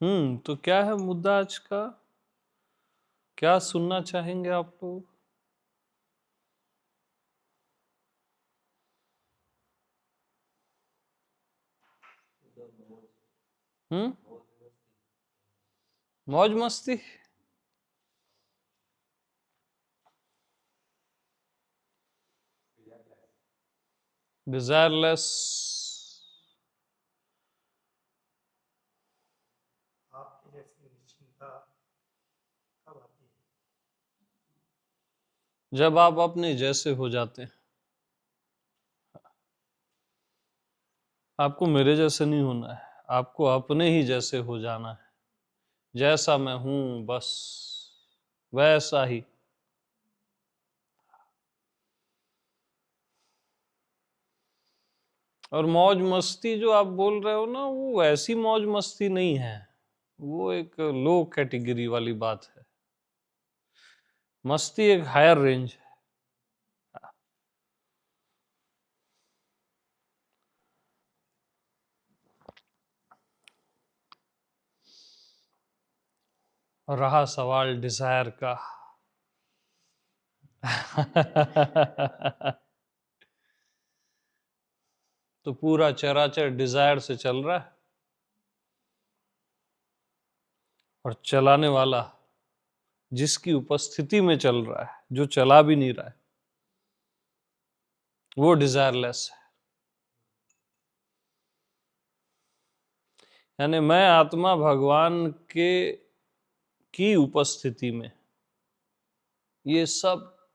तो क्या है मुद्दा आज का? क्या सुनना चाहेंगे आप लोग? हम्म मौज मस्ती। डिजायरलेस। आपकी जैसी निश्चिंतता कब आती है? जब आप अपने जैसे हो जाते हैं। आपको मेरे जैसे नहीं होना है, आपको अपने ही जैसे हो जाना है। जैसा मैं हूं बस वैसा ही। और मौज मस्ती जो आप बोल रहे हो ना, वो ऐसी मौज मस्ती नहीं है। वो एक लो कैटेगरी वाली बात है। मस्ती एक हायर रेंज है। और रहा सवाल डिजायर का। तो पूरा चराचर डिजायर से चल रहा है। और चलाने वाला जिसकी उपस्थिति में चल रहा है, जो चला भी नहीं रहा है, वो डिजायरलेस है। यानी मैं आत्मा भगवान के की उपस्थिति में ये सब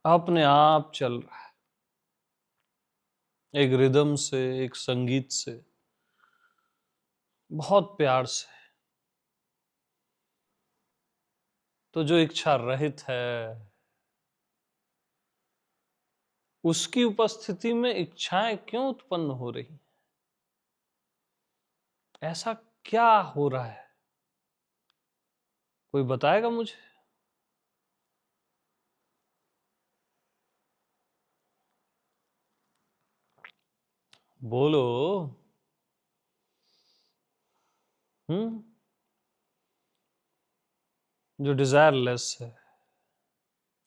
अपने आप चल रहा है, एक रिदम से, एक संगीत से, बहुत प्यार से। तो जो इच्छा रहित है, उसकी उपस्थिति में इच्छाएं क्यों उत्पन्न हो रही? ऐसा क्या हो रहा है? कोई बताएगा मुझे? बोलो। हम्म जो डिजायरलेस है,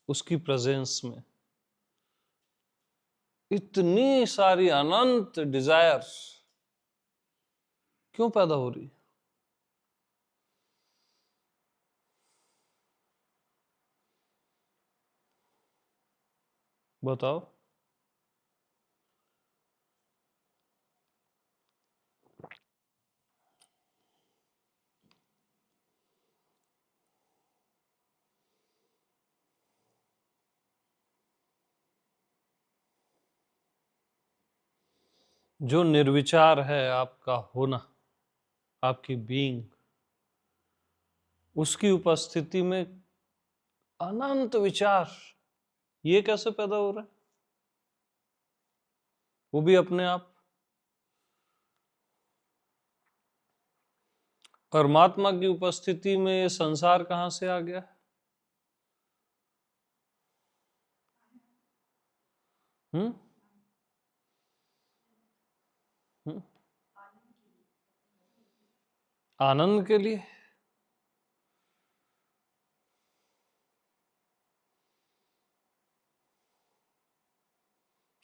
उसकी प्रेजेंस में इतनी सारी अनंत डिजायर क्यों पैदा हो रही? बताओ। जो निर्विचार है आपका होना, आपकी बीइंग, उसकी उपस्थिति में अनंत विचार, ये कैसे पैदा हो रहा है? वो भी अपने आप। परमात्मा की उपस्थिति में ये संसार कहां से आ गया? हम्म हम्म? आनंद के लिए।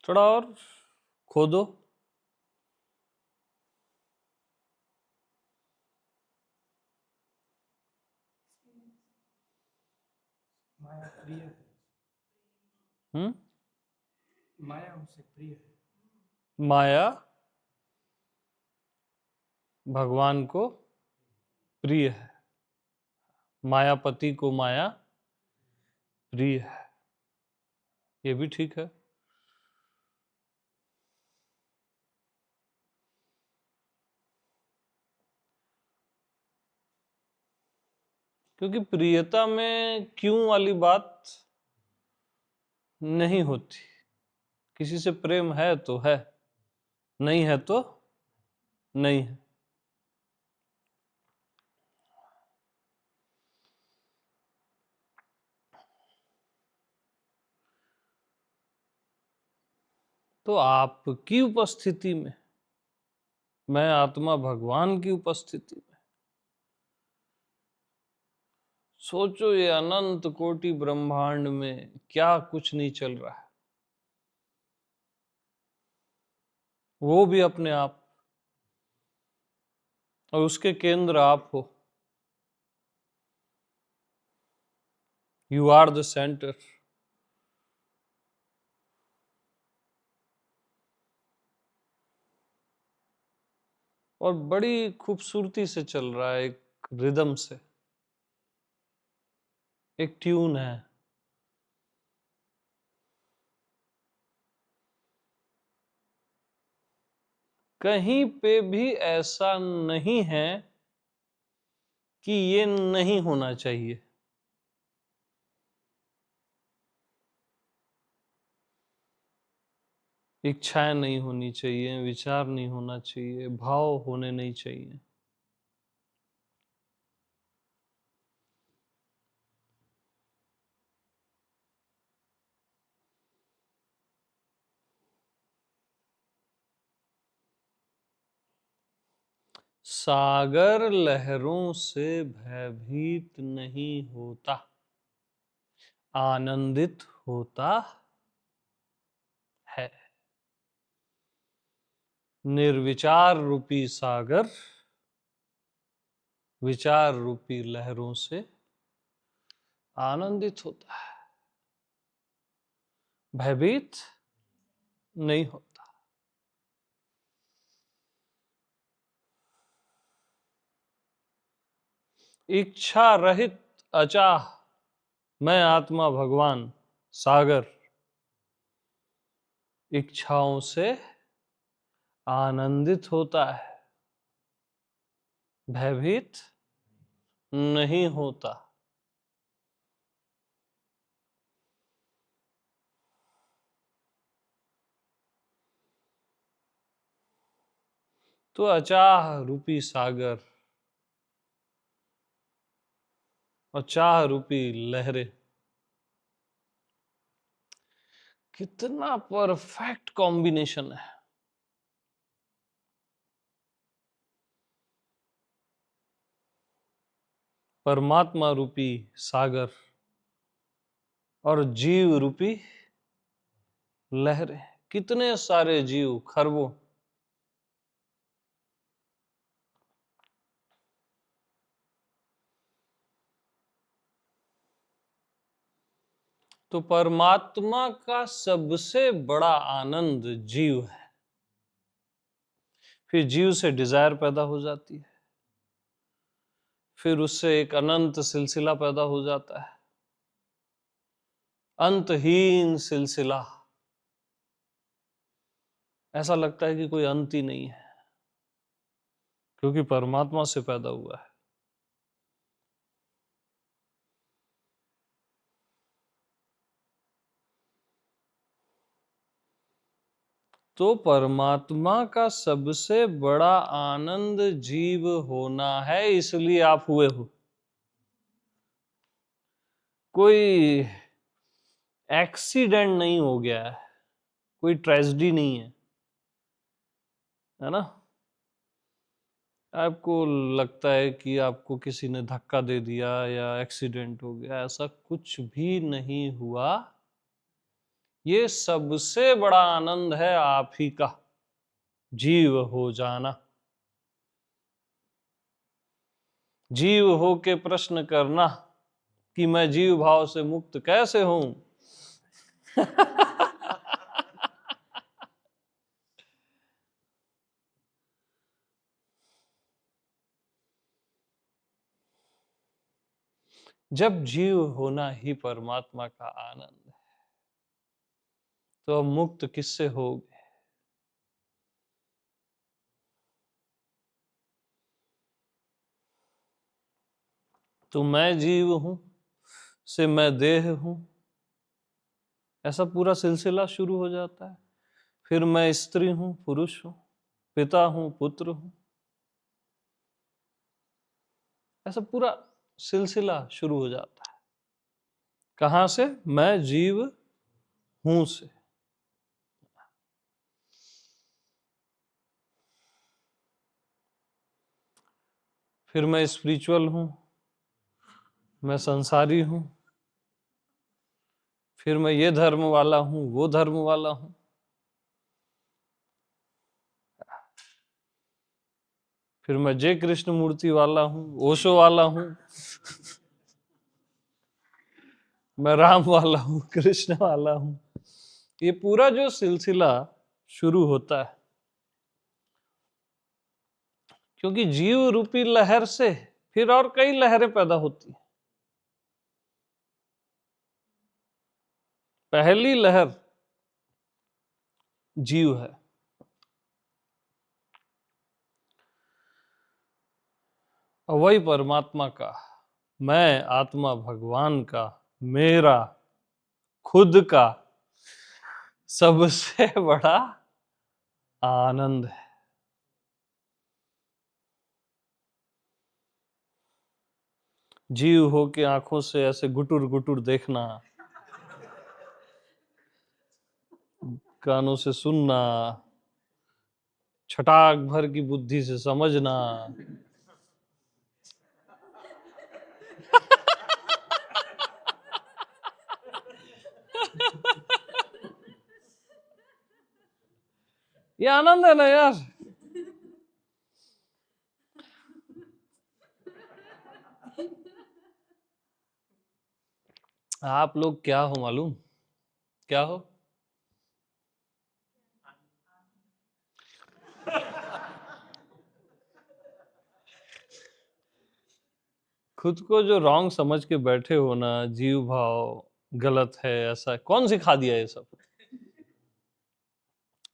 थोड़ा और खोदो। माया प्रिय है। हम्म माया उसे प्रिय है। माया भगवान को प्रिय है, मायापति को माया प्रिय है। ये भी ठीक है। क्योंकि प्रियता में क्यों वाली बात नहीं होती। किसी से प्रेम है तो है, नहीं है तो नहीं है। तो आपकी उपस्थिति में मैं आत्मा भगवान की उपस्थिति में। सोचो ये अनंत कोटि ब्रह्मांड में क्या कुछ नहीं चल रहा है, वो भी अपने आप, और उसके केंद्र आप हो। You are the centre. और बड़ी खूबसूरती से चल रहा है, एक रिदम से, एक ट्यून है। कहीं पे भी ऐसा नहीं है कि ये नहीं होना चाहिए। इच्छाएं नहीं होनी चाहिए, विचार नहीं होना चाहिए, भाव होने नहीं चाहिए। सागर लहरों से भयभीत नहीं होता, आनंदित होता है। निर्विचार रूपी सागर विचार रूपी लहरों से आनंदित होता है, भयभीत नहीं होता। इच्छा रहित अचाह मैं आत्मा भगवान सागर इच्छाओं से आनंदित होता है, भयभीत नहीं होता। तो अचाह रूपी सागर और चाह रूपी लहरें, कितना परफेक्ट कॉम्बिनेशन है। परमात्मा रूपी सागर और जीव रूपी लहरें, कितने सारे जीव, खरबों। तो परमात्मा का सबसे बड़ा आनंद जीव है। फिर जीव से डिजायर पैदा हो जाती है, फिर उससे एक अनंत सिलसिला पैदा हो जाता है, अंतहीन सिलसिला। ऐसा लगता है कि कोई अंत ही नहीं है, क्योंकि परमात्मा से पैदा हुआ है। तो परमात्मा का सबसे बड़ा आनंद जीव होना है, इसलिए आप हुए हो। कोई एक्सीडेंट नहीं हो गया है, कोई ट्रेजेडी नहीं है ना। आपको लगता है कि आपको किसी ने धक्का दे दिया या एक्सीडेंट हो गया, ऐसा कुछ भी नहीं हुआ। ये सबसे बड़ा आनंद है आप ही का, जीव हो जाना। जीव हो के प्रश्न करना कि मैं जीव भाव से मुक्त कैसे हूं। जब जीव होना ही परमात्मा का आनंद है, तो अब मुक्त किससे होगे? तो मैं जीव हूं से मैं देह हूं, ऐसा पूरा सिलसिला शुरू हो जाता है। फिर मैं स्त्री हूं, पुरुष हूं, पिता हूं, पुत्र हूं, ऐसा पूरा सिलसिला शुरू हो जाता है। कहां से? मैं जीव हूं से। फिर मैं स्पिरिचुअल हूं, मैं संसारी हूं, फिर मैं ये धर्म वाला हूं, वो धर्म वाला हूं। फिर मैं जय कृष्ण मूर्ति वाला हूं, ओशो वाला हूं, मैं राम वाला हूं, कृष्ण वाला हूं। ये पूरा जो सिलसिला शुरू होता है, क्योंकि जीव रूपी लहर से फिर और कई लहरें पैदा होती हैं। पहली लहर जीव है, और वही परमात्मा का, मैं आत्मा भगवान का, मेरा खुद का सबसे बड़ा आनंद है। जीव हो के आंखों से ऐसे गुटुर गुटुर देखना, कानों से सुनना, छटाक भर की बुद्धि से समझना, ये आनंद है ना यार। आप लोग क्या हो मालूम? क्या हो? खुद को जो रॉन्ग समझ के बैठे हो ना, जीव भाव गलत है, ऐसा कौन सिखा दिया ये सब?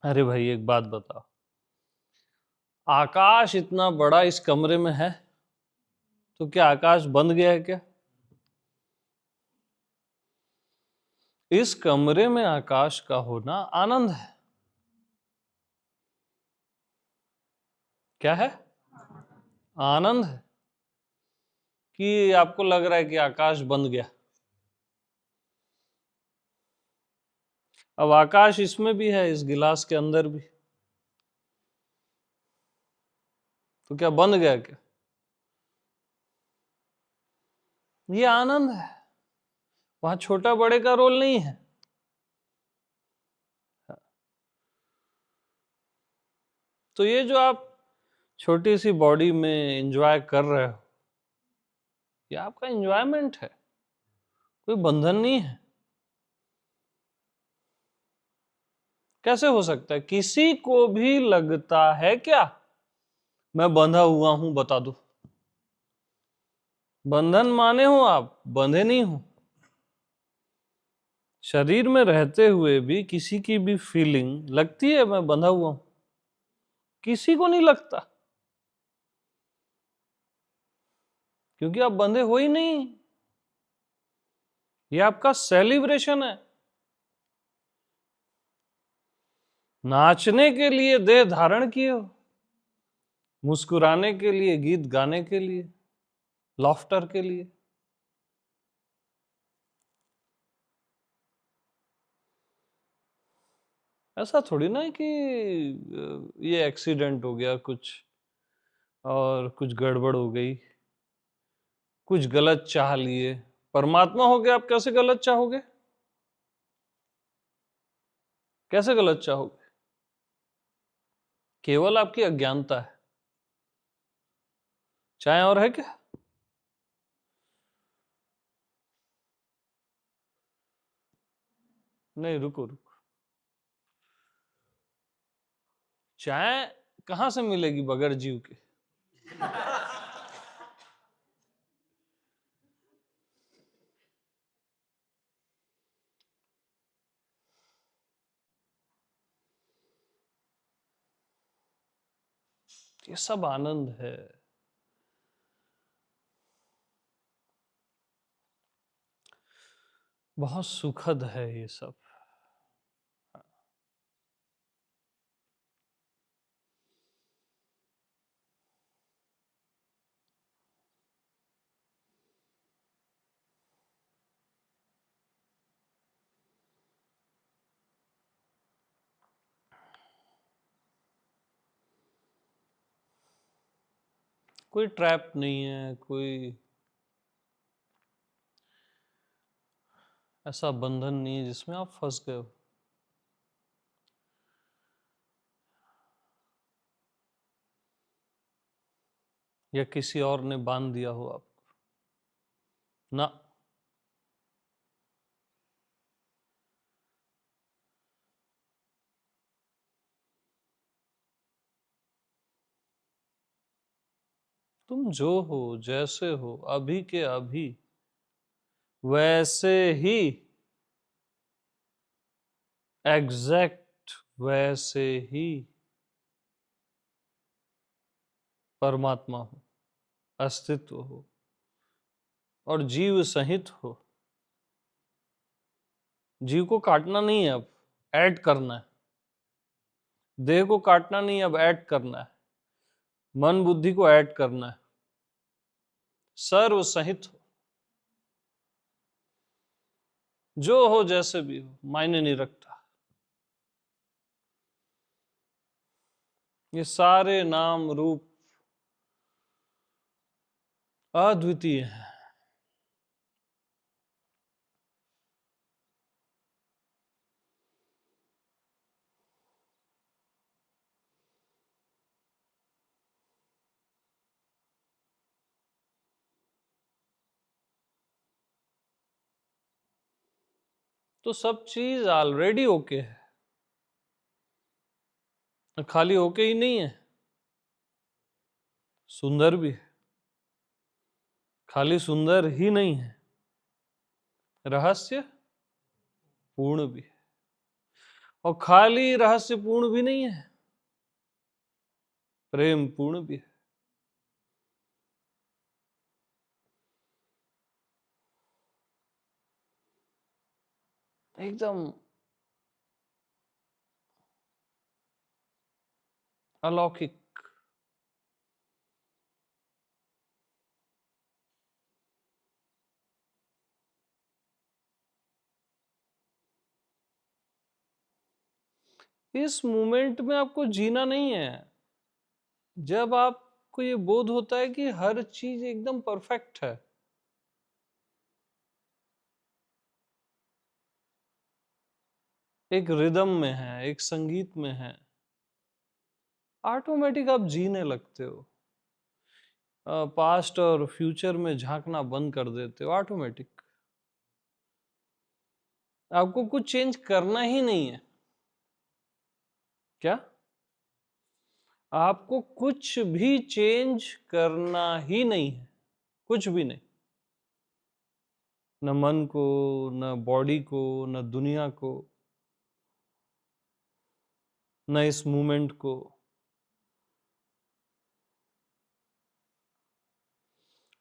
अरे भाई एक बात बताओ, आकाश इतना बड़ा इस कमरे में है, तो क्या आकाश बंद गया है क्या? इस कमरे में आकाश का होना आनंद है। क्या है? आनंद है कि आपको लग रहा है कि आकाश बंद गया। अब आकाश इसमें भी है, इस गिलास के अंदर भी, तो क्या बंद गया क्या? ये आनंद है, वहां छोटा बड़े का रोल नहीं है। तो ये जो आप छोटी सी बॉडी में एंजॉय कर रहे हो, ये आपका एंजॉयमेंट है, कोई बंधन नहीं है। कैसे हो सकता है? किसी को भी लगता है क्या मैं बंधा हुआ हूं? बता दो। बंधन माने हो आप, बंधे नहीं हो। शरीर में रहते हुए भी किसी की भी फीलिंग लगती है मैं बंधा हुआ हूं? किसी को नहीं लगता, क्योंकि आप बंधे हो ही नहीं। ये आपका सेलिब्रेशन है। नाचने के लिए देह धारण किए हो, मुस्कुराने के लिए, गीत गाने के लिए, लॉफ्टर के लिए। ऐसा थोड़ी ना है कि ये एक्सीडेंट हो गया कुछ और कुछ गड़बड़ हो गई, कुछ गलत चाह लिए। परमात्मा हो गया, आप कैसे गलत चाहोगे? कैसे गलत चाहोगे? केवल आपकी अज्ञानता है। चाहे और है क्या? नहीं, रुको रुको। चाय कहां से मिलेगी बगैर जीव के? ये सब आनंद है। बहुत सुखद है ये सब। कोई ट्रैप नहीं है, कोई ऐसा बंधन नहीं है जिसमें आप फंस गए हो। या किसी और ने बांध दिया हो आपको, ना। तुम जो हो, जैसे हो, अभी के अभी वैसे ही, एग्जैक्ट वैसे ही परमात्मा हो, अस्तित्व हो और जीव सहित हो। जीव को काटना नहीं है, अब ऐड करना है। देह को काटना नहीं, अब ऐड करना है। मन बुद्धि को ऐड करना है। सर्व सहित हो, जो हो जैसे भी हो, मायने नहीं रखता। ये सारे नाम रूप अद्वितीय हैं। तो सब चीज ऑलरेडी ओके है, खाली ओके ही नहीं है, सुंदर भी है। खाली सुंदर ही नहीं है, रहस्य पूर्ण भी है। और खाली रहस्य पूर्ण भी नहीं है, प्रेम पूर्ण भी है। एकदम अलौकिक। इस मोमेंट में आपको जीना नहीं है। जब आपको ये बोध होता है कि हर चीज एकदम परफेक्ट है, एक रिदम में है, एक संगीत में है, ऑटोमेटिक आप जीने लगते हो। पास्ट और फ्यूचर में झांकना बंद कर देते हो ऑटोमेटिक। आपको कुछ चेंज करना ही नहीं है। क्या? आपको कुछ भी चेंज करना ही नहीं है, कुछ भी नहीं। न मन को, न बॉडी को, न दुनिया को, न इस मूवमेंट को।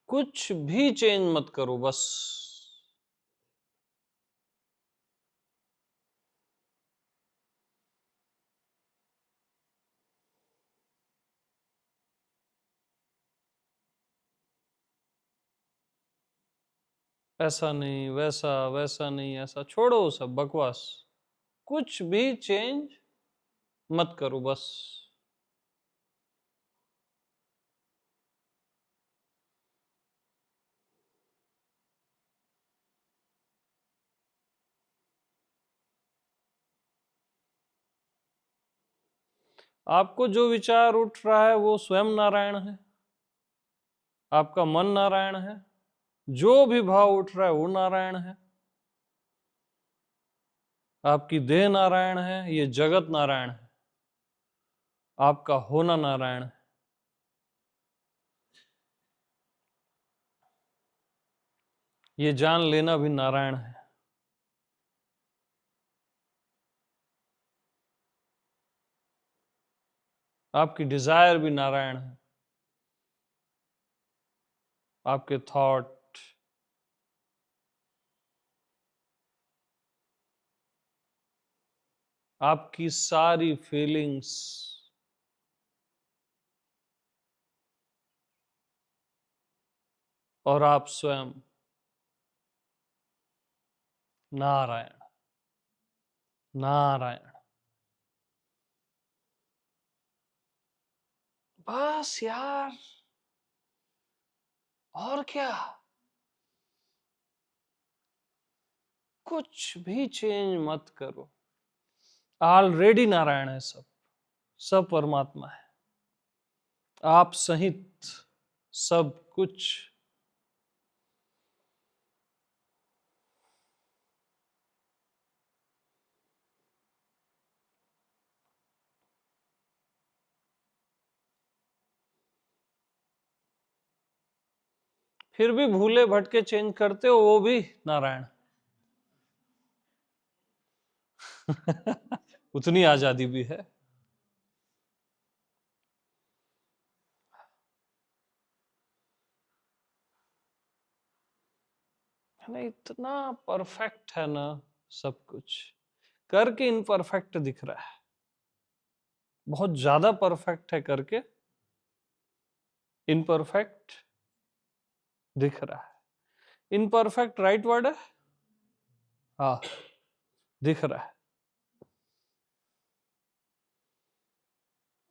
कुछ भी चेंज मत करो, बस। ऐसा नहीं, वैसा, वैसा नहीं, ऐसा छोड़ो, सब बकवास। कुछ भी चेंज मत करो, बस। आपको जो विचार उठ रहा है वो स्वयं नारायण है। आपका मन नारायण है। जो भी भाव उठ रहा है वो नारायण है। आपकी देह नारायण है, ये जगत नारायण है। आपका होना नारायण है। ये जान लेना भी नारायण है। आपकी डिजायर भी नारायण है। आपके थॉट, आपकी सारी फीलिंग्स, और आप स्वयं नारायण, नारायण। बस यार, और क्या, कुछ भी चेंज मत करो, ऑलरेडी नारायण है, सब सब परमात्मा है, आप सहित सब कुछ। फिर भी भूले भटके चेंज करते हो, वो भी नारायण। उतनी आजादी भी है। ना इतना परफेक्ट है ना सब कुछ, करके इनपरफेक्ट दिख रहा है, बहुत ज्यादा परफेक्ट है करके इनपरफेक्ट दिख रहा है। इनपरफेक्ट राइट वर्ड है? हाँ, दिख रहा है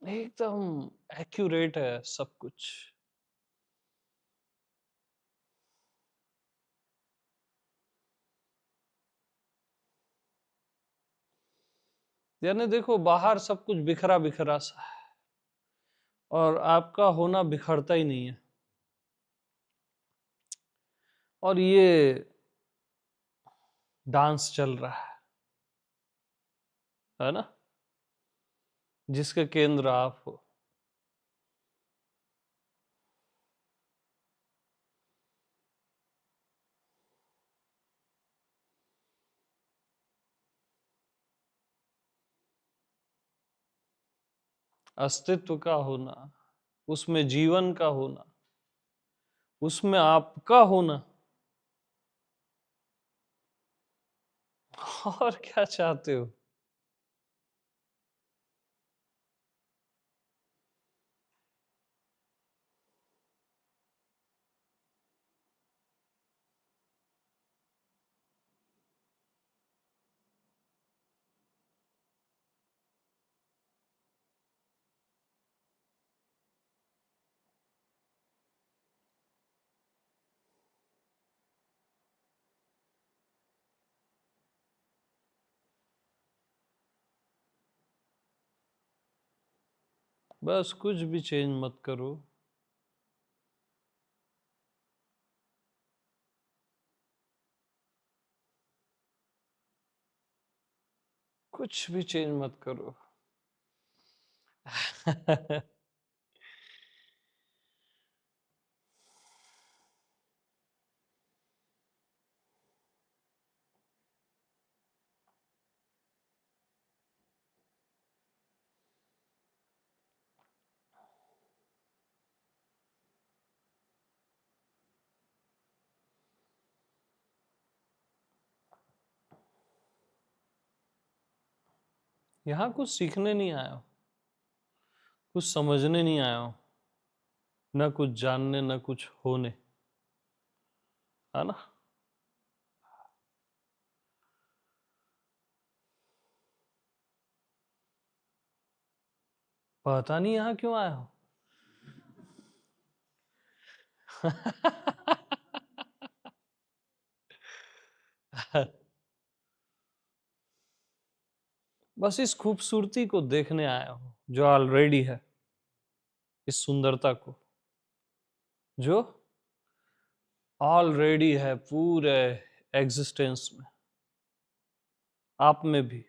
एकदम एक्यूरेट है सब कुछ। यानी देखो, बाहर सब कुछ बिखरा बिखरा सा है और आपका होना बिखरता ही नहीं है। और ये डांस चल रहा है ना, जिसके केंद्र आप हो। अस्तित्व का होना, उसमें जीवन का होना, उसमें आपका होना, और क्या चाहते हो? बस कुछ भी चेंज मत करो, कुछ भी चेंज मत करो। यहाँ कुछ सीखने नहीं आया हो, कुछ समझने नहीं आया हो, न कुछ जानने न कुछ होने, है ना। पता नहीं यहाँ क्यों आया हो। बस इस खूबसूरती को देखने आया हो जो ऑलरेडी है, इस सुंदरता को जो ऑलरेडी है पूरे एग्जिस्टेंस में, आप में भी।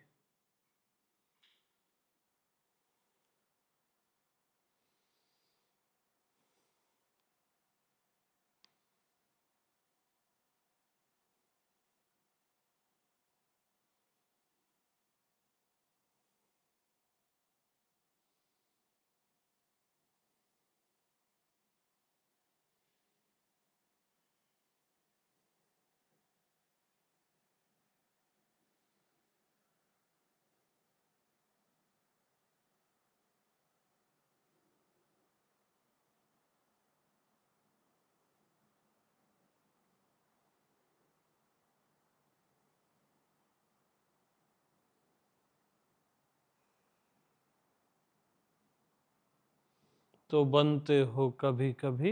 तो बनते हो कभी कभी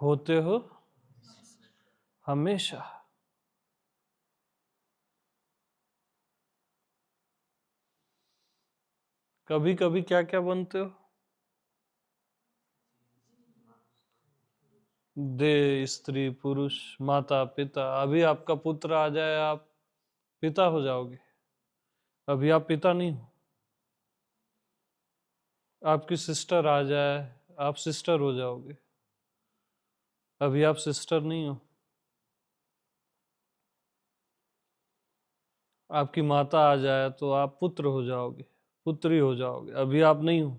होते हो हमेशा। कभी कभी क्या क्या बनते हो? देह, स्त्री, पुरुष, माता, पिता। अभी आपका पुत्र आ जाए, आप पिता हो जाओगे। अभी आप पिता नहीं हो। आपकी सिस्टर आ जाए, आप सिस्टर हो जाओगे। अभी आप सिस्टर नहीं हो। आपकी माता आ जाए तो आप पुत्र हो जाओगे, पुत्री हो जाओगे। अभी आप नहीं हो।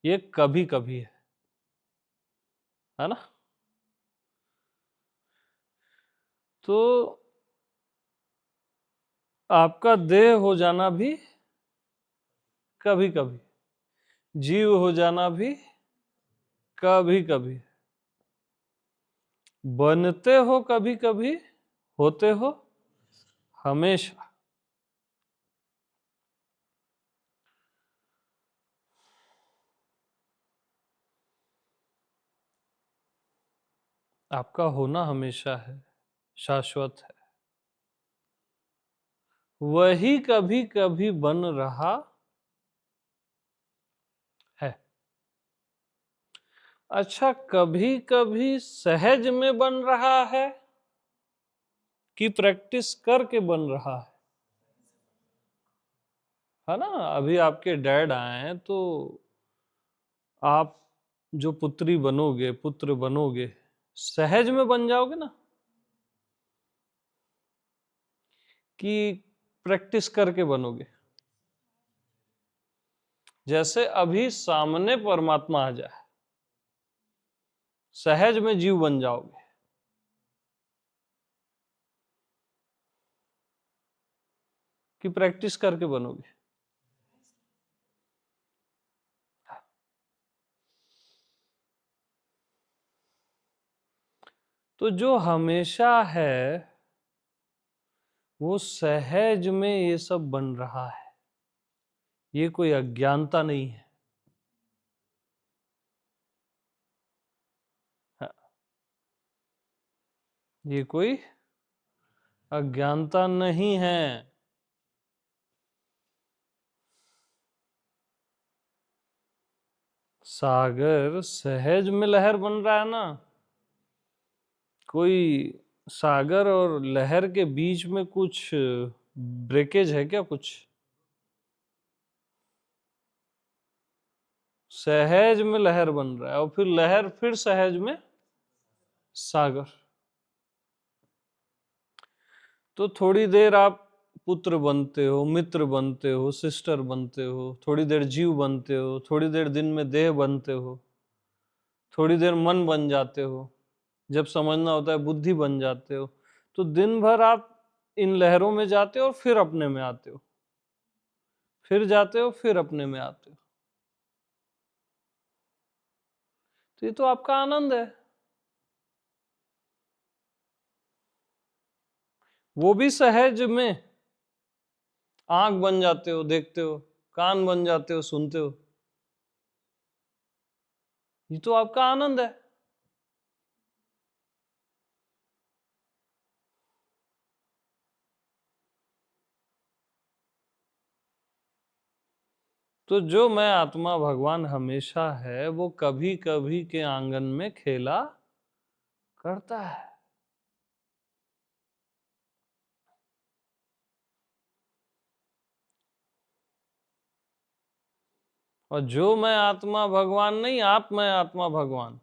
ये कभी कभी है ना? तो आपका देह हो जाना भी कभी कभी, जीव हो जाना भी कभी कभी, बनते हो कभी कभी, होते हो हमेशा। आपका होना हमेशा है, शाश्वत है। वही कभी कभी बन रहा है। अच्छा, कभी कभी सहज में बन रहा है कि प्रैक्टिस करके बन रहा है ना? अभी आपके डैड आए हैं तो आप जो पुत्री बनोगे, पुत्र बनोगे, सहज में बन जाओगे ना, कि प्रैक्टिस करके बनोगे? जैसे अभी सामने परमात्मा आ जाए, सहज में जीव बन जाओगे। कि प्रैक्टिस करके बनोगे? तो जो हमेशा है वो सहज में ये सब बन रहा है। ये कोई अज्ञानता नहीं है। हाँ, ये कोई अज्ञानता नहीं है। सागर सहज में लहर बन रहा है ना। कोई सागर और लहर के बीच में कुछ ब्रेकेज है क्या? कुछ सहज में लहर बन रहा है और फिर लहर फिर सहज में सागर। तो थोड़ी देर आप पुत्र बनते हो, मित्र बनते हो, सिस्टर बनते हो, थोड़ी देर जीव बनते हो, थोड़ी देर दिन में देह बनते हो, थोड़ी देर मन बन जाते हो, जब समझना होता है बुद्धि बन जाते हो। तो दिन भर आप इन लहरों में जाते हो और फिर अपने में आते हो, फिर जाते हो, फिर अपने में आते हो। तो ये तो आपका आनंद है। वो भी सहज में। आंख बन जाते हो, देखते हो, कान बन जाते हो, सुनते हो। ये तो आपका आनंद है। तो जो मैं आत्मा भगवान हमेशा है, वो कभी कभी के आंगन में खेला करता है। और जो मैं आत्मा भगवान नहीं, आप मैं आत्मा भगवान,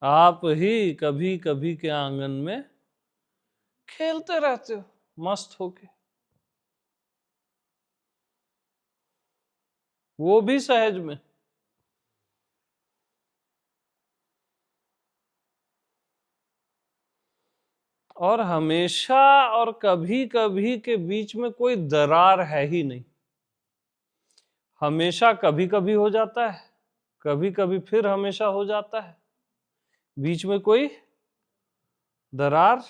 आप ही कभी कभी के आंगन में खेलते रहते हो मस्त होके। वो भी सहज में। और हमेशा और कभी कभी के बीच में कोई दरार है ही नहीं। हमेशा कभी कभी हो जाता है, कभी कभी फिर हमेशा हो जाता है। बीच में कोई दरार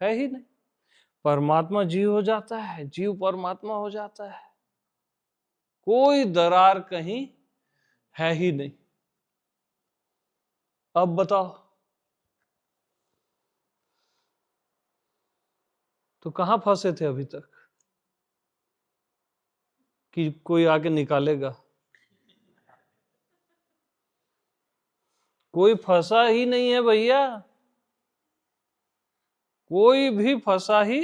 है ही नहीं। परमात्मा जीव हो जाता है, जीव परमात्मा हो जाता है। कोई दरार कहीं है ही नहीं। अब बताओ, तो कहां फंसे थे अभी तक कि कोई आके निकालेगा? कोई फंसा ही नहीं है भैया, कोई भी फंसा ही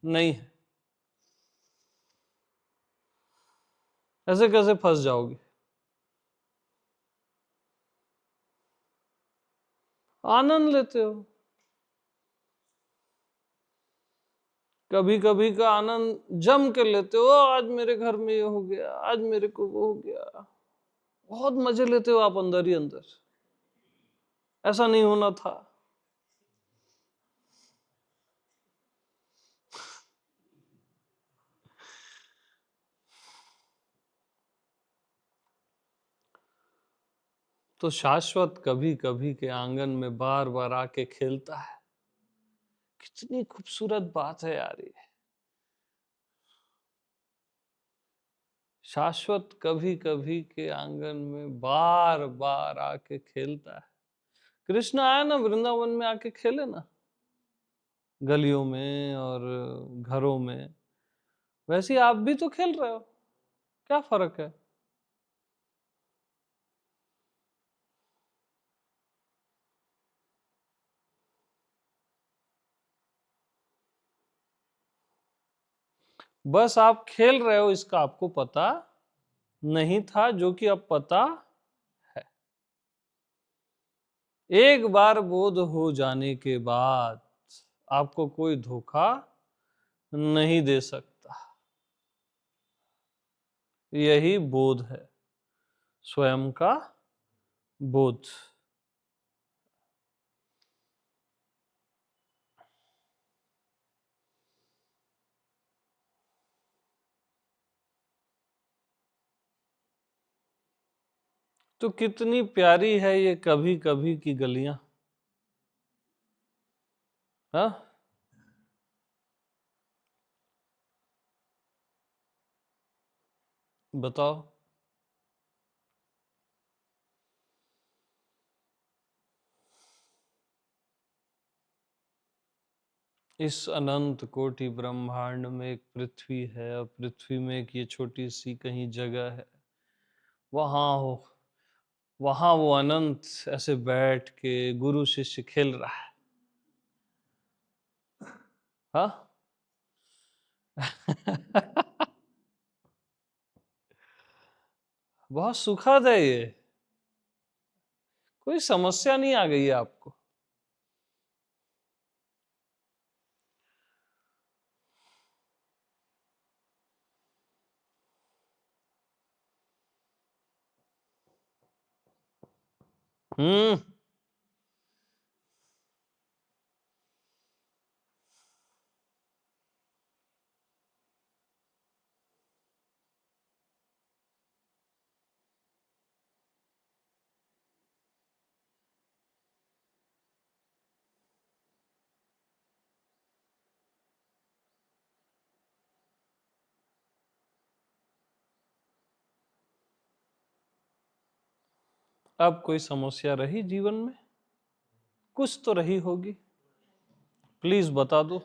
नहीं है। ऐसे कैसे फंस जाओगे? आनंद लेते हो, कभी कभी का आनंद जम के लेते हो। आज मेरे घर में ये हो गया, आज मेरे को वो हो गया, बहुत मजे लेते हो आप अंदर ही अंदर। ऐसा नहीं होना था। तो शाश्वत कभी कभी के आंगन में बार बार आके खेलता है। कितनी खूबसूरत बात है यार ये। शाश्वत कभी कभी के आंगन में बार बार आके खेलता है। कृष्ण आया ना वृंदावन में, आके खेले ना गलियों में और घरों में। वैसे ही आप भी तो खेल रहे हो, क्या फर्क है? बस आप खेल रहे हो, इसका आपको पता नहीं था, जो कि अब पता है। एक बार बोध हो जाने के बाद आपको कोई धोखा नहीं दे सकता। यही बोध है, स्वयं का बोध। तो कितनी प्यारी है ये कभी कभी की गलियां, हाँ? बताओ। इस अनंत कोटि ब्रह्मांड में एक पृथ्वी है, और पृथ्वी में एक ये छोटी सी कहीं जगह है। वहां हो, वहां वो अनंत ऐसे बैठ के गुरु शिष्य खेल रहा है, हाँ? बहुत सुखद है ये। कोई समस्या नहीं आ गई है आपको? हम्म। अब कोई समस्या रही जीवन में? कुछ तो रही होगी, प्लीज बता दो।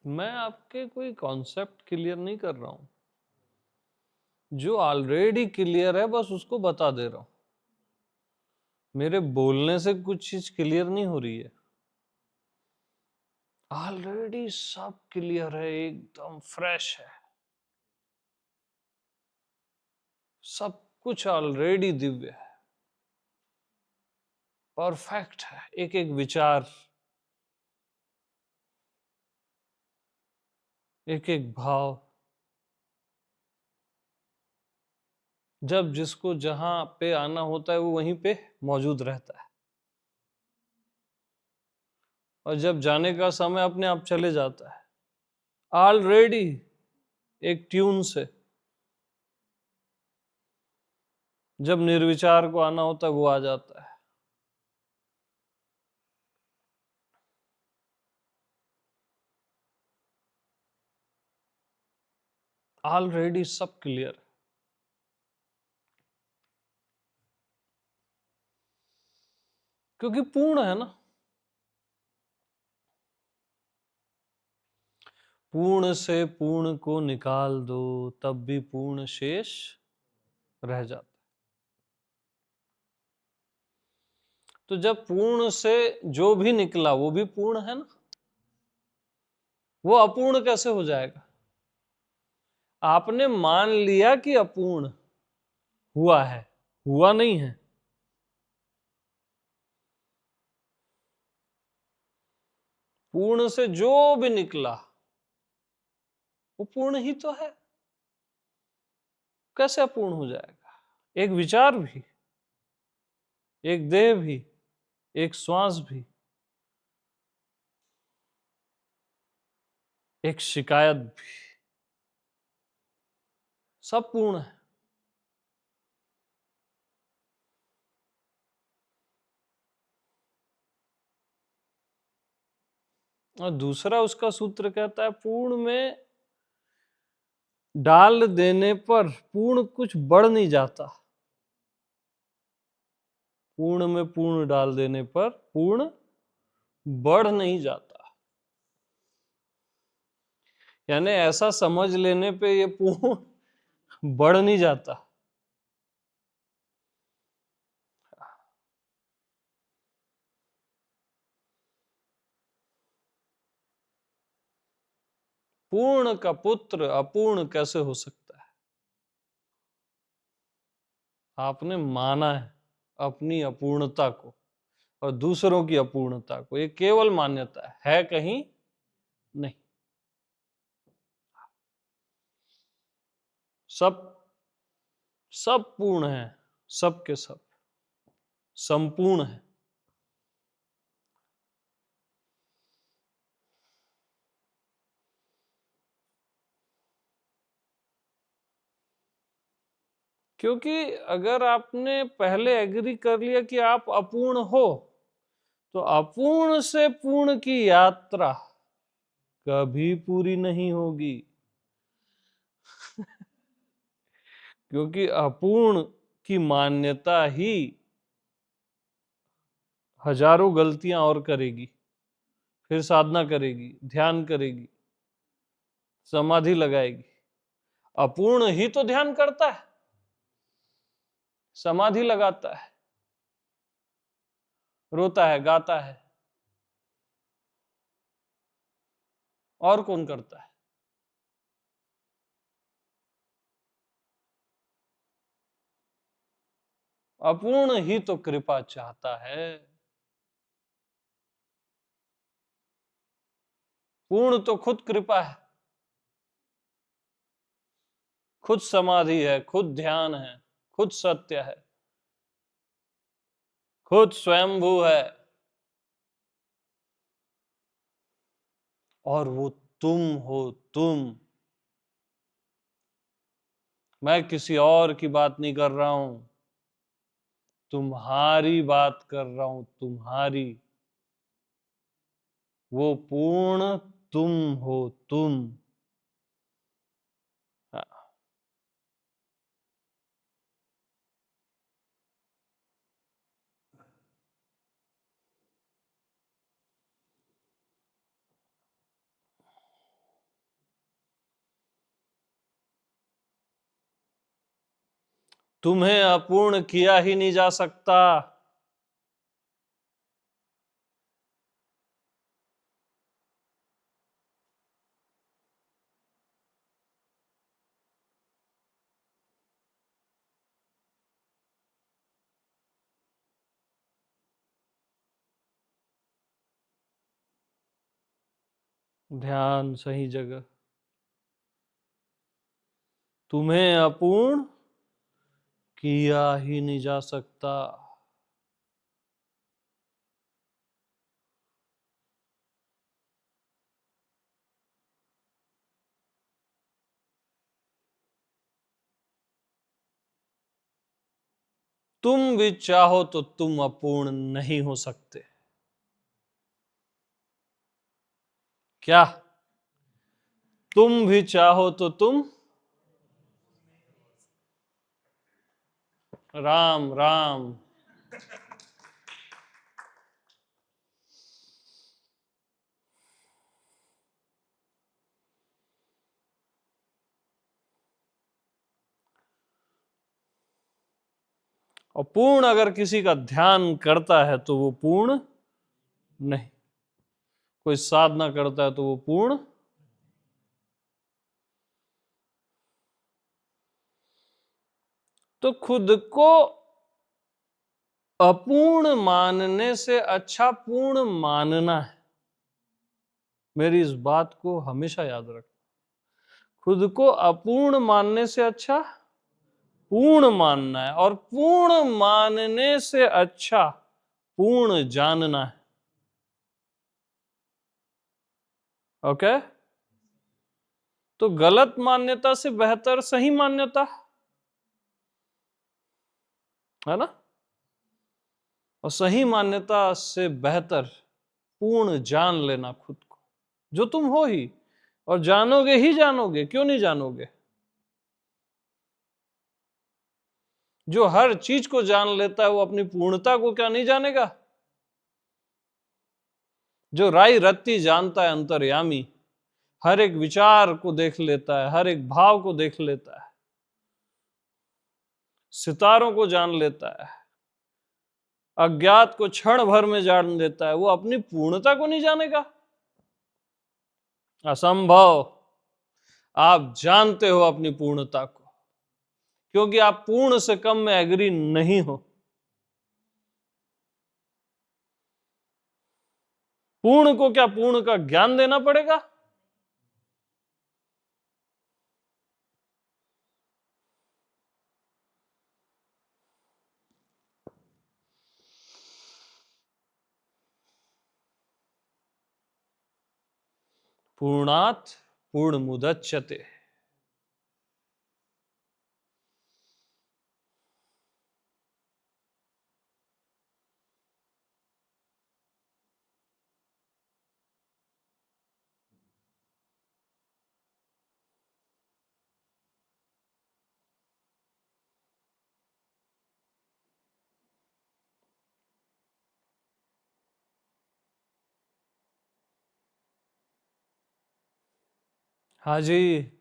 मैं आपके कोई कॉन्सेप्ट क्लियर नहीं कर रहा हूं। जो ऑलरेडी क्लियर है बस उसको बता दे रहा हूं। मेरे बोलने से कुछ चीज क्लियर नहीं हो रही है। ऑलरेडी सब क्लियर है, एकदम फ्रेश है, सब कुछ ऑलरेडी दिव्य है, परफेक्ट है। एक एक विचार एक एक भाव, जब जिसको जहां पे आना होता है वो वहीं पे मौजूद रहता है, और जब जाने का समय अपने आप चले जाता है ऑलरेडी एक ट्यून से। जब निर्विचार को आना होता है वो आ जाता है। ऑलरेडी सब क्लियर, क्योंकि पूर्ण है ना। पूर्ण से पूर्ण को निकाल दो तब भी पूर्ण शेष रह जाता है। तो जब पूर्ण से जो भी निकला वो भी पूर्ण है ना, वो अपूर्ण कैसे हो जाएगा? आपने मान लिया कि अपूर्ण हुआ है, हुआ नहीं है। पूर्ण से जो भी निकला वो पूर्ण ही तो है, कैसे अपूर्ण हो जाएगा? एक विचार भी, एक देह भी, एक श्वास भी, एक शिकायत भी, सब पूर्ण है। और दूसरा उसका सूत्र कहता है, पूर्ण में डाल देने पर पूर्ण कुछ बढ़ नहीं जाता। पूर्ण में पूर्ण डाल देने पर पूर्ण बढ़ नहीं जाता। यानी ऐसा समझ लेने पे ये पूर्ण बढ़ नहीं जाता। पूर्ण का पुत्र अपूर्ण कैसे हो सकता है? आपने माना है अपनी अपूर्णता को और दूसरों की अपूर्णता को, ये केवल मान्यता है, कहीं नहीं। सब सब पूर्ण है, सब के सब संपूर्ण है। क्योंकि अगर आपने पहले एग्री कर लिया कि आप अपूर्ण हो, तो अपूर्ण से पूर्ण की यात्रा कभी पूरी नहीं होगी। क्योंकि अपूर्ण की मान्यता ही हजारों गलतियां और करेगी, फिर साधना करेगी, ध्यान करेगी, समाधि लगाएगी। अपूर्ण ही तो ध्यान करता है, समाधि लगाता है, रोता है, गाता है, और कौन करता है? अपूर्ण ही तो कृपा चाहता है। पूर्ण तो खुद कृपा है, खुद समाधि है, खुद ध्यान है, खुद सत्य है, खुद स्वयंभू है, और वो तुम हो। तुम, मैं किसी और की बात नहीं कर रहा हूं, तुम्हारी बात कर रहा हूं, तुम्हारी। वो पूर्ण तुम हो, तुम। हाँ। तुम्हें अपूर्ण किया ही नहीं जा सकता। ध्यान सही जगह। तुम्हें अपूर्ण किया ही नहीं जा सकता। तुम भी चाहो तो तुम अपूर्ण नहीं हो सकते। क्या तुम भी चाहो तो तुम? राम राम। और पूर्ण अगर किसी का ध्यान करता है तो वो पूर्ण नहीं, कोई साधना करता है तो वो पूर्ण। तो खुद को अपूर्ण मानने से अच्छा पूर्ण मानना है। मेरी इस बात को हमेशा याद रख। खुद को अपूर्ण मानने से अच्छा पूर्ण मानना है, और पूर्ण मानने से अच्छा पूर्ण जानना है। ओके? तो गलत मान्यता से बेहतर सही मान्यता, है ना? और सही मान्यता से बेहतर पूर्ण जान लेना खुद को, जो तुम हो ही, और जानोगे ही जानोगे, क्यों नहीं जानोगे? जो हर चीज को जान लेता है वो अपनी पूर्णता को क्या नहीं जानेगा? जो राई रत्ती जानता है अंतर्यामी, हर एक विचार को देख लेता है, हर एक भाव को देख लेता है, सितारों को जान लेता है, अज्ञात को क्षण भर में जान लेता है, वो अपनी पूर्णता को नहीं जानेगा? असंभव। आप जानते हो अपनी पूर्णता को, क्योंकि आप पूर्ण से कम में एग्री नहीं हो। पूर्ण को क्या पूर्ण का ज्ञान देना पड़ेगा? पूर्णात् पूर्णमुदच्यते। हाँ जी।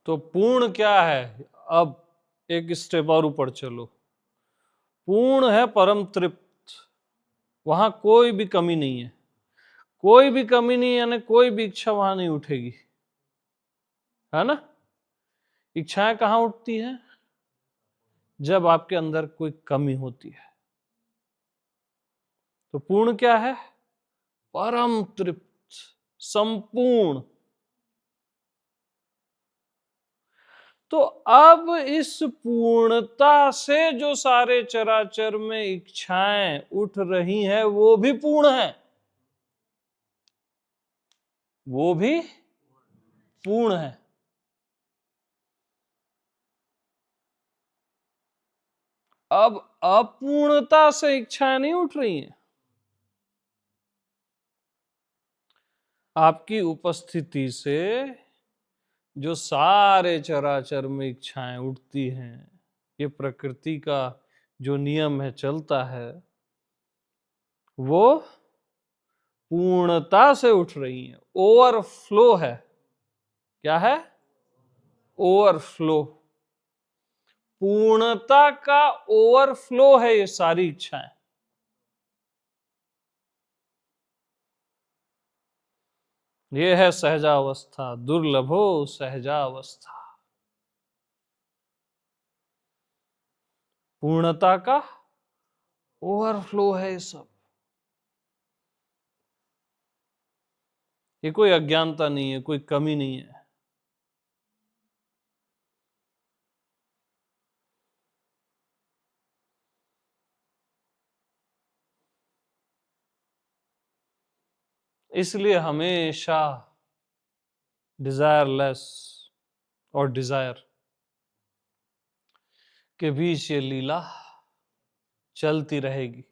तो पूर्ण क्या है? अब एक स्टेप और ऊपर चलो। पूर्ण है परम तृप्त, वहां कोई भी कमी नहीं है। कोई भी कमी नहीं, यानी कोई भी इच्छा वहां नहीं उठेगी, है ना? इच्छाएं कहां उठती हैं? जब आपके अंदर कोई कमी होती है। तो पूर्ण क्या है? परम तृप्त, संपूर्ण। तो अब इस पूर्णता से जो सारे चराचर में इच्छाएं उठ रही हैं वो भी पूर्ण है, वो भी पूर्ण है। अब अपूर्णता से इच्छाएं नहीं उठ रही हैं। आपकी उपस्थिति से जो सारे चराचर में इच्छाएं उठती हैं, ये प्रकृति का जो नियम है चलता है, वो पूर्णता से उठ रही हैं, ओवरफ्लो है। क्या है? ओवरफ्लो। पूर्णता का ओवरफ्लो है ये सारी इच्छाएं। ये है सहजावस्था, दुर्लभो सहजावस्था। पूर्णता का ओवरफ्लो है ये सब। ये कोई अज्ञानता नहीं है, कोई कमी नहीं है। इसलिए हमेशा डिजायरलेस और डिजायर के बीच ये लीला चलती रहेगी।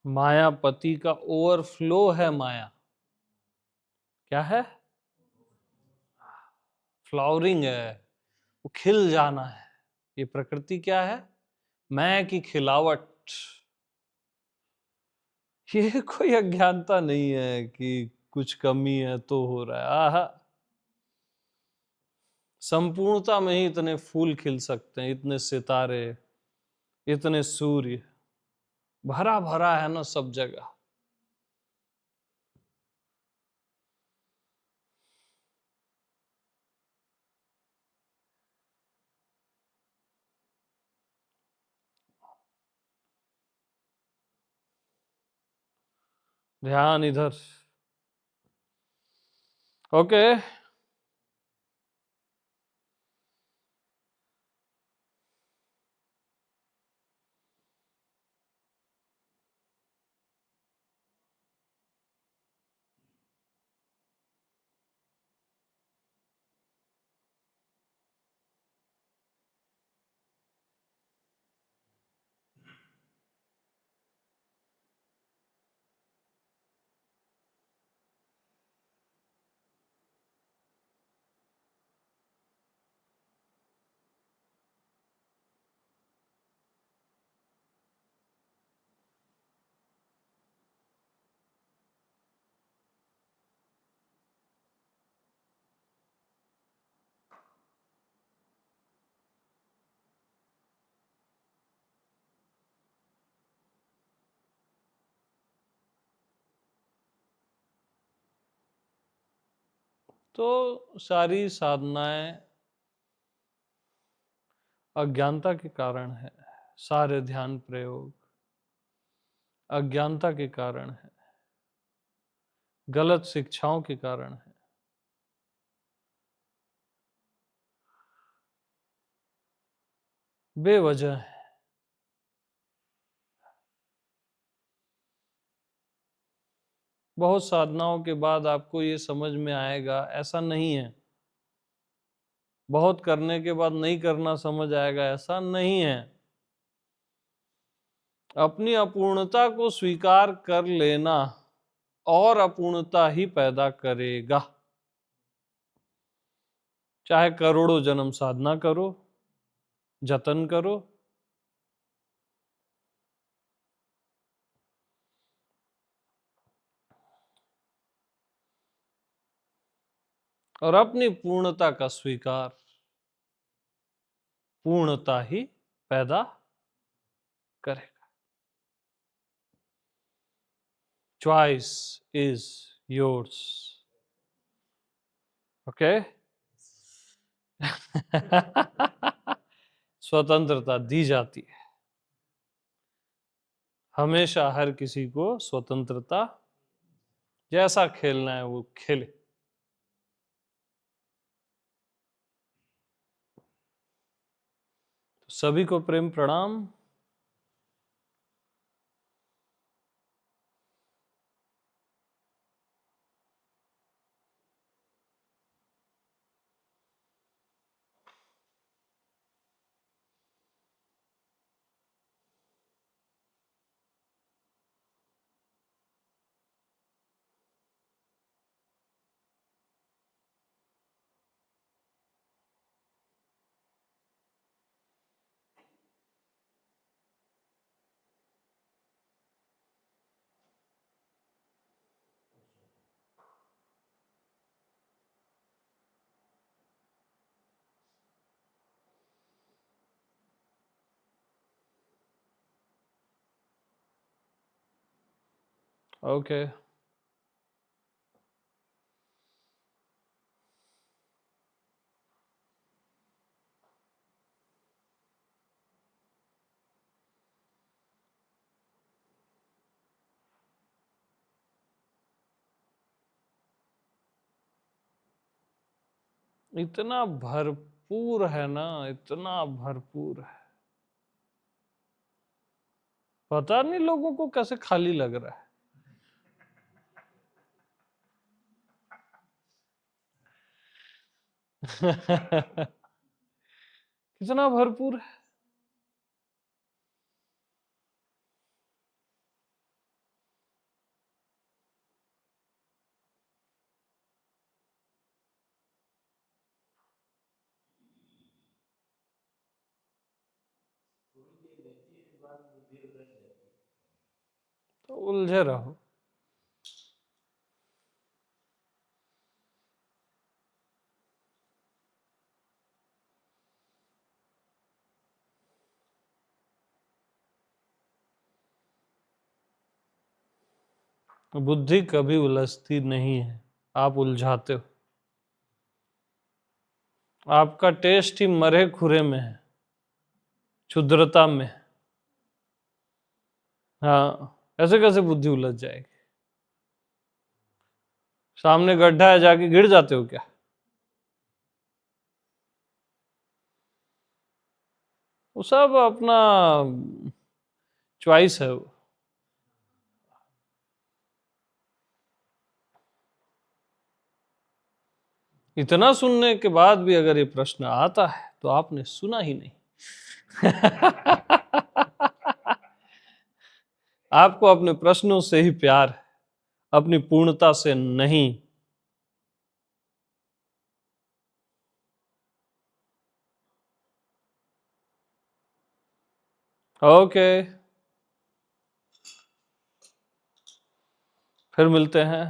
मायापति का ओवरफ्लो है माया। क्या है? फ्लावरिंग है, वो खिल जाना है। ये प्रकृति क्या है? मैं की खिलावट। ये कोई अज्ञानता नहीं है कि कुछ कमी है तो हो रहा है। आहा, संपूर्णता में ही इतने फूल खिल सकते हैं, इतने सितारे, इतने सूर्य, भरा भरा है ना सब जगह। ध्यान इधर। ओके। तो सारी साधनाएं अज्ञानता के कारण है। सारे ध्यान प्रयोग अज्ञानता के कारण है, गलत शिक्षाओं के कारण है। बेवजह है। बहुत साधनाओं के बाद आपको ये समझ में आएगा, ऐसा नहीं है। बहुत करने के बाद नहीं करना समझ आएगा, ऐसा नहीं है। अपनी अपूर्णता को स्वीकार कर लेना और अपूर्णता ही पैदा करेगा। चाहे करोड़ों जन्म साधना करो, जतन करो, और अपनी पूर्णता का स्वीकार पूर्णता ही पैदा करेगा। Choice is yours. ओके। स्वतंत्रता दी जाती है हमेशा। हर किसी को स्वतंत्रता, जैसा खेलना है वो खेले। सभी को प्रेम प्रणाम। ओके। इतना भरपूर है ना, इतना भरपूर है, पता नहीं लोगों को कैसे खाली लग रहा है। कितना भरपूर है। तो उलझे रहो। बुद्धि कभी उलझती नहीं है, आप उलझाते हो। आपका टेस्ट ही मरे खुरे में है, क्षुद्रता में है। हाँ, ऐसे कैसे बुद्धि उलझ जाएगी? सामने गड्ढा है, जाके गिर जाते हो क्या? वो सब अपना चॉइस है वो। इतना सुनने के बाद भी अगर ये प्रश्न आता है तो आपने सुना ही नहीं। आपको अपने प्रश्नों से ही प्यार है, अपनी पूर्णता से नहीं। ओके, फिर मिलते हैं।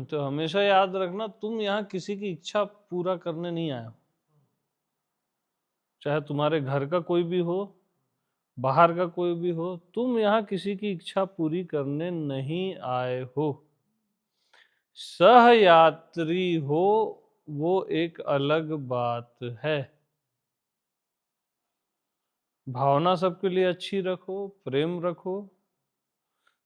तो हमेशा याद रखना, तुम यहाँ किसी की इच्छा पूरा करने नहीं आए हो। चाहे तुम्हारे घर का कोई भी हो, बाहर का कोई भी हो, तुम यहाँ किसी की इच्छा पूरी करने नहीं आए हो। सहयात्री हो वो एक अलग बात है। भावना सबके लिए अच्छी रखो, प्रेम रखो।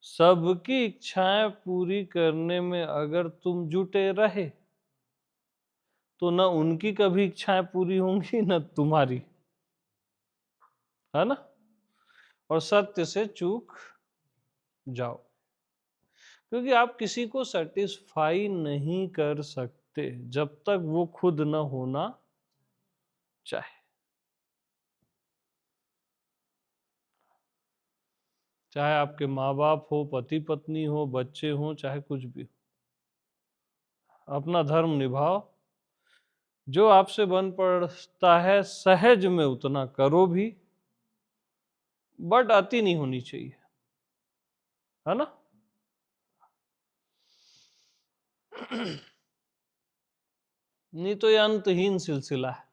सबकी इच्छाएं पूरी करने में अगर तुम जुटे रहे तो न उनकी कभी इच्छाएं पूरी होंगी न तुम्हारी, है ना? और सत्य से चूक जाओ, क्योंकि आप किसी को सेटिस्फाई नहीं कर सकते जब तक वो खुद न होना चाहे। चाहे आपके माँ बाप हो, पति पत्नी हो, बच्चे हो, चाहे कुछ भी हो, अपना धर्म निभाओ। जो आपसे बन पड़ता है सहज में उतना करो भी, बट अति नहीं होनी चाहिए, है ना? नहीं तो ये अंतहीन सिलसिला है।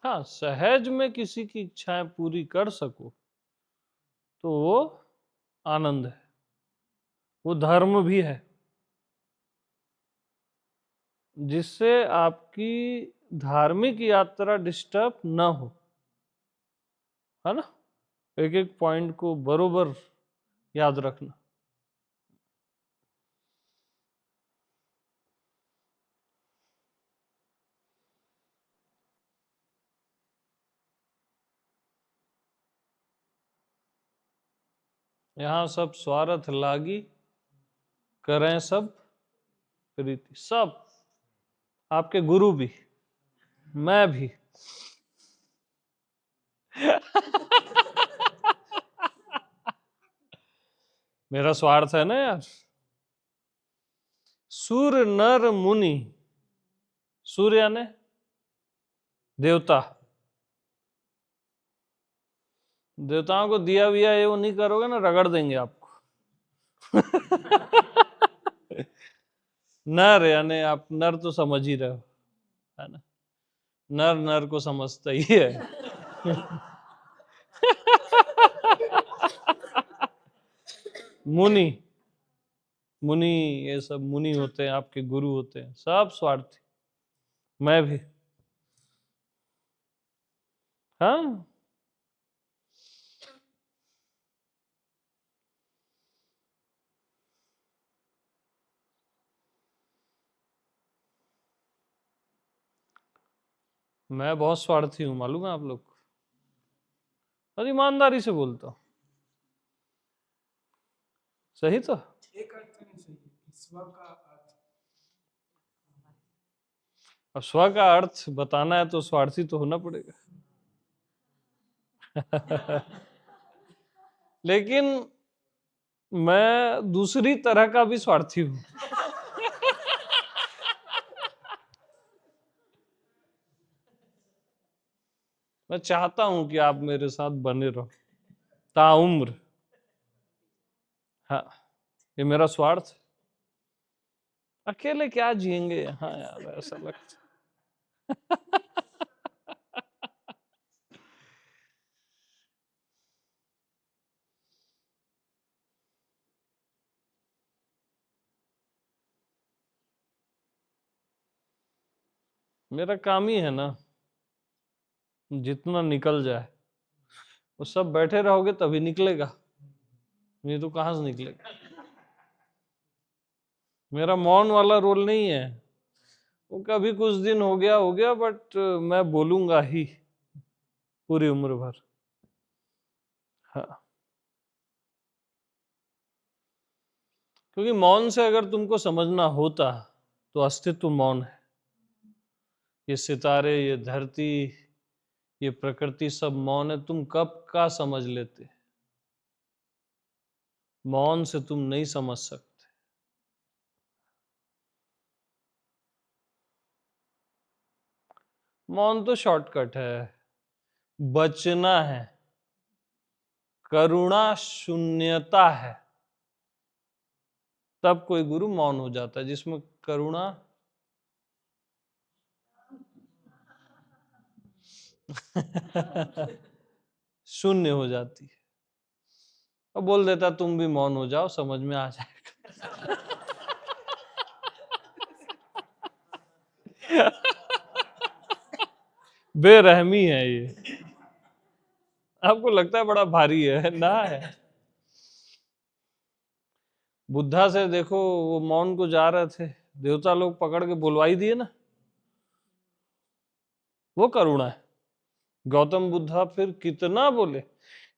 हाँ, सहज में किसी की इच्छाएं पूरी कर सको तो वो आनंद है, वो धर्म भी है, जिससे आपकी धार्मिक यात्रा डिस्टर्ब ना हो, है ना? एक एक पॉइंट को बरोबर याद रखना। यहाँ सब स्वार्थ लागी, करें सब प्रीति। सब, आपके गुरु भी, मैं भी, मेरा स्वार्थ है ना यार। सुर नर मुनि, सूर्य यानी देवता, देवताओं को दिया विया ये वो नहीं करोगे ना, रगड़ देंगे आपको। नर यानी आप नर तो समझ ही रहे हो, है ना, नर नर को समझता ही है। मुनि, मुनि ये सब मुनि होते हैं, आपके गुरु होते हैं, सब स्वार्थी, मैं भी। हाँ, मैं बहुत स्वार्थी हूं, मालूम है आप लोग को, और ईमानदारी से बोलता हूं। सही तो, एक अर्थ नहीं सही है कि स्व का अर्थ अब स्व का अर्थ बताना है तो स्वार्थी तो होना पड़ेगा। लेकिन मैं दूसरी तरह का भी स्वार्थी हूं। मैं चाहता हूं कि आप मेरे साथ बने रहो ताउम्र। हाँ, ये मेरा स्वार्थ। अकेले क्या जिएंगे यहाँ यार, ऐसा लगता। मेरा काम ही है ना, जितना निकल जाए वो सब बैठे रहोगे तभी निकलेगा, नहीं तो कहां से निकलेगा। मेरा मौन वाला रोल नहीं है, वो कभी कुछ दिन हो गया, बट मैं बोलूंगा ही पूरी उम्र भर। हाँ, क्योंकि मौन से अगर तुमको समझना होता तो अस्तित्व मौन है। ये सितारे, ये धरती, ये प्रकृति सब मौन है, तुम कब का समझ लेते। मौन से तुम नहीं समझ सकते। मौन तो शॉर्टकट है, बचना है, करुणा शून्यता है, तब कोई गुरु मौन हो जाता है, जिसमें करुणा शून्य हो जाती है, और बोल देता तुम भी मौन हो जाओ, समझ में आ जाएगा। बेरहमी है ये, आपको लगता है बड़ा भारी है ना, है। बुद्धा से देखो, वो मौन को जा रहे थे, देवता लोग पकड़ के बुलवाई दिए ना, वो करुणा है। गौतम बुद्धा फिर कितना बोले,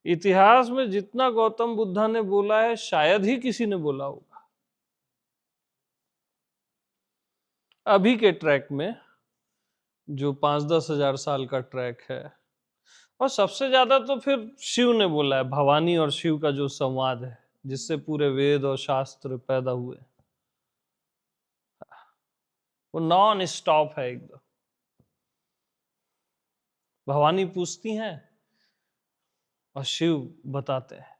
इतिहास में जितना गौतम बुद्धा ने बोला है शायद ही किसी ने बोला होगा। अभी के ट्रैक में जो 5-10 हजार साल का ट्रैक है, और सबसे ज्यादा तो फिर शिव ने बोला है, भवानी और शिव का जो संवाद है, जिससे पूरे वेद और शास्त्र पैदा हुए, वो नॉन स्टॉप है एकदम। भवानी पूछती हैं और शिव बताते हैं।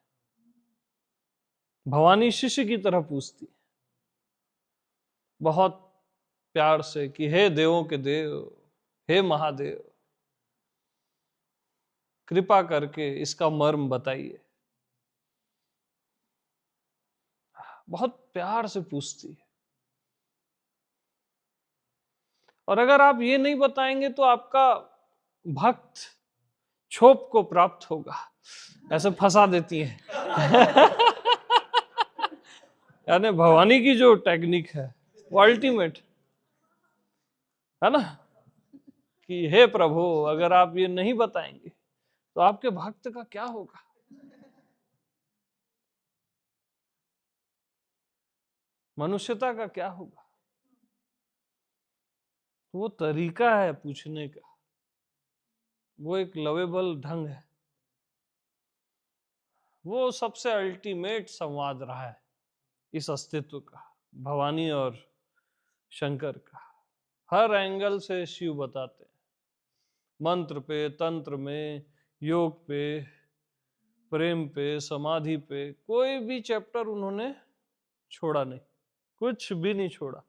भवानी शिष्य की तरह पूछती है, बहुत प्यार से, कि हे देवों के देव, हे महादेव, कृपा करके इसका मर्म बताइए। बहुत प्यार से पूछती है। और अगर आप ये नहीं बताएंगे तो आपका भक्त क्षोभ को प्राप्त होगा, ऐसे फंसा देती है। यानी भवानी की जो टेक्निक है वो अल्टीमेट है ना, कि हे प्रभु, अगर आप ये नहीं बताएंगे तो आपके भक्त का क्या होगा। मनुष्यता का क्या होगा। वो तरीका है पूछने का, वो एक लवेबल ढंग है। वो सबसे अल्टीमेट संवाद रहा है इस अस्तित्व का, भवानी और शंकर का। हर एंगल से शिव बताते हैं, मंत्र पे, तंत्र में, योग पे, प्रेम पे, समाधि पे, कोई भी चैप्टर उन्होंने छोड़ा नहीं, कुछ भी नहीं छोड़ा।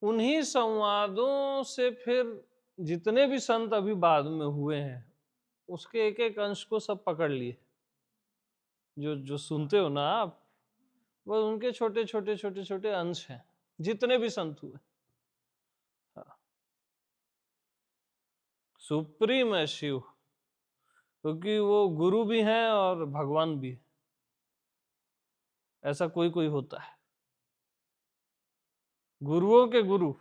उन्हीं संवादों से फिर जितने भी संत अभी बाद में हुए हैं, उसके एक एक अंश को सब पकड़ लिए। जो जो सुनते हो ना आप, वो उनके छोटे छोटे छोटे छोटे अंश हैं, जितने भी संत हुए। हाँ। सुप्रीम है शिव, क्योंकि वो गुरु भी हैं और भगवान भी है। ऐसा कोई कोई होता है, गुरुओं के गुरु,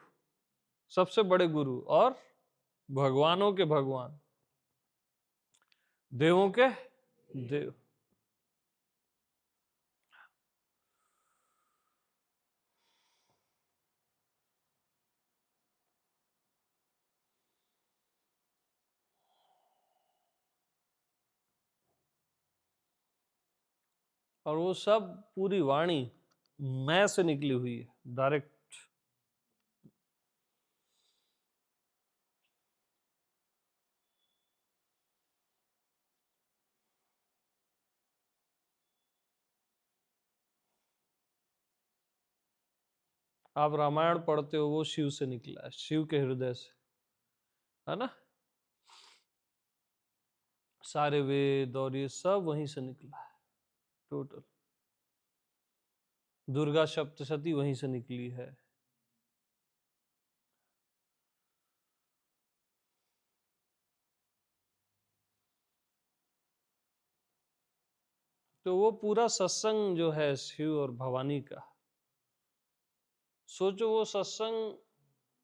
सबसे बड़े गुरु, और भगवानों के भगवान, देवों के देव। और वो सब पूरी वाणी मैं से निकली हुई है, डायरेक्ट। आप रामायण पढ़ते हो, वो शिव से निकला है, शिव के हृदय से, है ना। सारे वेद और ये सब वहीं से निकला है टोटल। दुर्गा सप्तशती वहीं से निकली है। तो वो पूरा सत्संग जो है शिव और भवानी का, सोचो वो सत्संग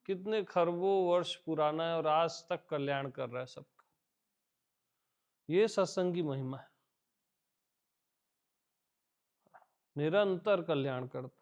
कितने खरबों वर्ष पुराना है और आज तक कल्याण कर रहा है सबका। ये सत्संग की महिमा है, निरंतर कल्याण करता है।